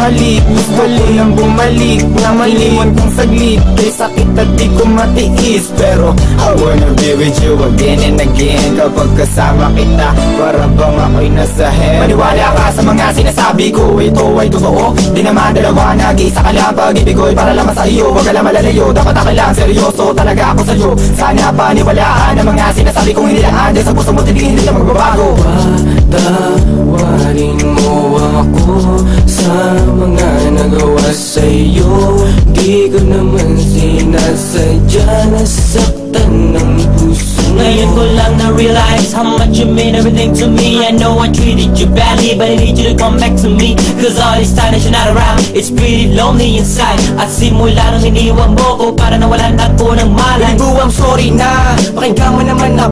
halik. Gusto ko nang bumalik na maliwan kong saglit. Kay sakit at di ko matiis, pero I wanna be with you again and again. Kapag kasama kita, para bang ako'y nasa heaven. Maniwala ka sa mga sinasabi ko, ito ay totoo. Di naman dalawa, nag-iisa ka lang. Pag-ibig ko'y para lamang sa iyo, wag ka lang malalayo. Dapat ako lang, seryoso talaga ako sa'yo. Sana paniwalaan ang mga sinasabi kong hindi lang andyan sa puso mo, hindi na magbabago. Patawarin mo ako sa mga nagawa sa'yo. Di ko naman sinasadya, nasaktan ng puso. Ngayon ko lang na-realize how much you mean everything to me. I know I treated you badly, but I need you to come back to me. Cause all this time that you're not around, it's pretty lonely inside. At simula nung iniwan mo ko, para nawalan ako ng malay. Baby boo, I'm sorry na, pakinggan mo naman ako.